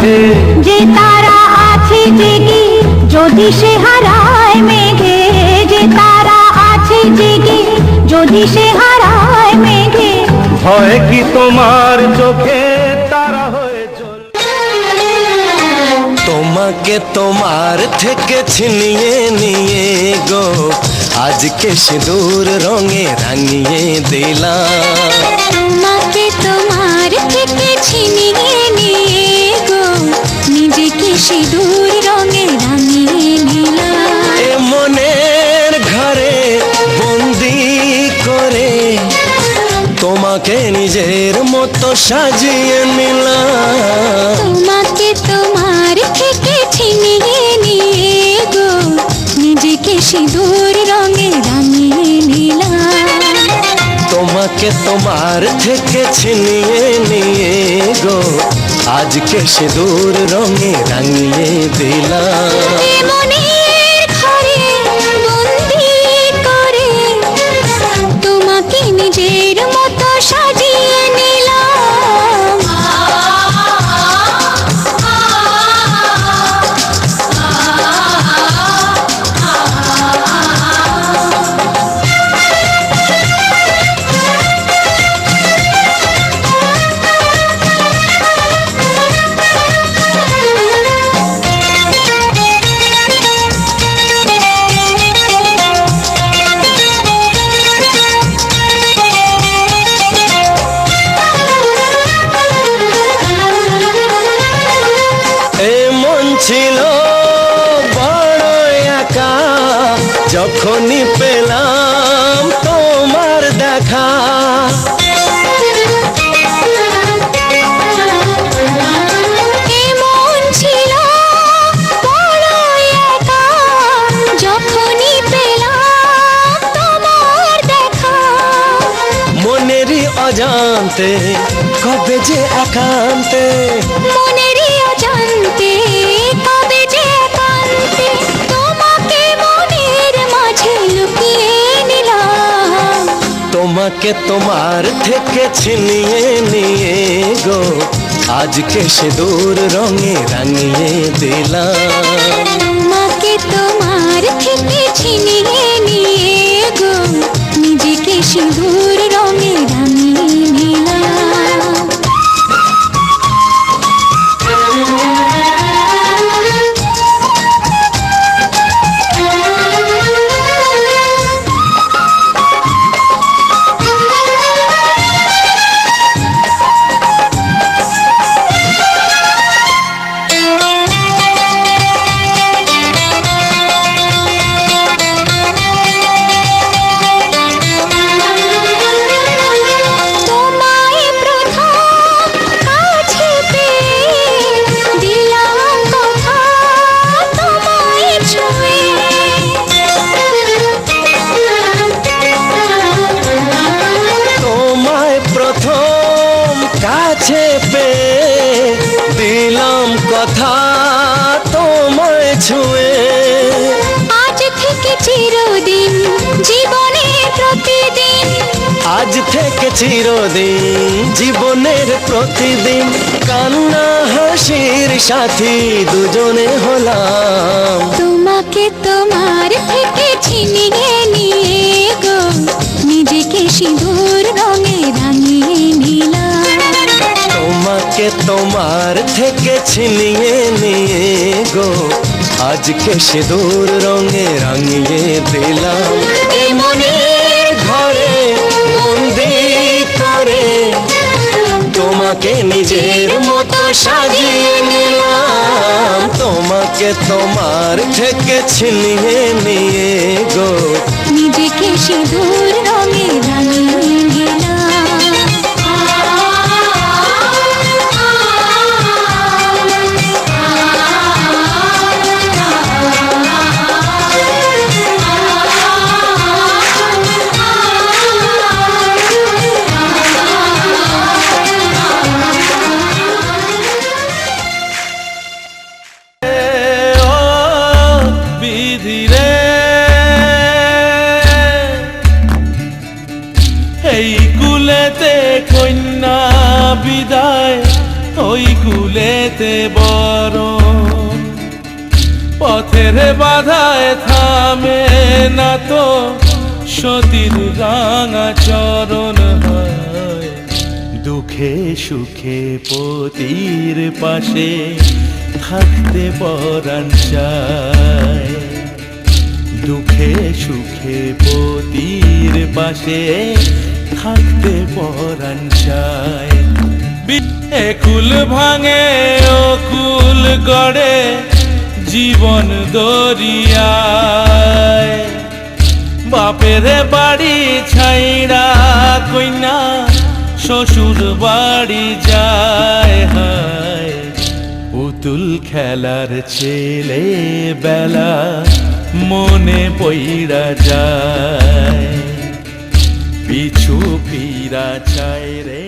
মাঝে যে তারা আছে জেগে যদি সে হারায় মেঘে, যে তারা আছে জেগে যদি সে হারায় মেঘে। ভয় কি তোমার চোখে তারা হয়ে চল? তোমাকে তোমার থেকে ছিনিয়ে নিয়ে গো আজকে সিঁদুর রঙে রাঙিয়ে দিলাম। তোমাকে তোমার থেকে ছিনিয়ে নিয়ে গো নিজেকে সিঁদুর রঙে রাঙিয়ে নিলাম। এ মনের ঘরে বন্দি করে তোমাকে নিজের মতো সাজিয়ে নিলাম। তোমাকে তোমার থেকে ছিনিয়ে নিয়ে গো নিজেকে সিঁদুর রঙে রাঙিয়ে নিলাম। তোমাকে তোমার থেকে ছিনিয়ে নিয়ে গো আজকে সিঁদুর রঙে রাঙিয়ে দিলাম। এ মনের ঘরে বন্দি করে তোমাকে নিজের মতো সাজিয়ে নিলাম। ছিল বড় একা যখনই পেলাম তোমার দেখা। এমন ছিল বড় একা যখনই পেলাম তোমার দেখা। মনেরই অজান্তে কবে যে একান্তে, মনেরই অজান্তে কবে যে একান্তে তোমাকে মনের মাঝে লুকিয়ে নিলাম। তোমাকে তোমার থেকে ছিনিয়ে নিয়ে গো আজকে সিঁদুর রঙে রাঙিয়ে দিলাম। তোমাকে তোমার থেকে ছিনিয়ে নিয়ে গো নিজেকে সিঁদুর রঙে রাঙিয়ে নিলাম। কাছে পেয়ে দিলাম কথা তোমায় ছুঁয়ে। আজ থেকে চিরদিন জীবনের প্রতিদিন, আজ থেকে চিরদিন জীবনের প্রতিদিন কান্না হাসির সাথী দুজনে হলাম। তোমাকে তোমার থেকে ছিনিয়ে নিয়ে গো নিজেকে সিঁদুর রঙে রাঙিয়ে নিলাম। তোমাকে তোমার থেকে ছিনিয়ে নিয়ে গো আজকে সিঁদুর রঙে রাঙিয়ে দিলাম। এ মনের ঘরে বন্দি করে তোমাকে নিজের মতো সাজিয়ে নিলাম। তোমাকে তোমার থেকে ছিনিয়ে নিয়ে গো নিজেকে সিঁদুর রঙে রাঙিয়ে নিলাম। যেতে বরণ পথের বাধায় থামে না তো সতীর রাঙা চরণ হয় দুঃখে সুখে পতির পাশে থাকতে পরাণ চায় দুঃখে সুখে পতির পাশে থাকতে পরাণ চায় কুল ভাঙে ও কুল গড়ে জীবন দরিয়ায় বাপের বাড়ি ছাইড়া কইনা শ্বশুর বাড়ি যায় হায় পুতুল খেলার ছেলে বেলা মনে পইড়া যায় পিছু ফিরা চায় রে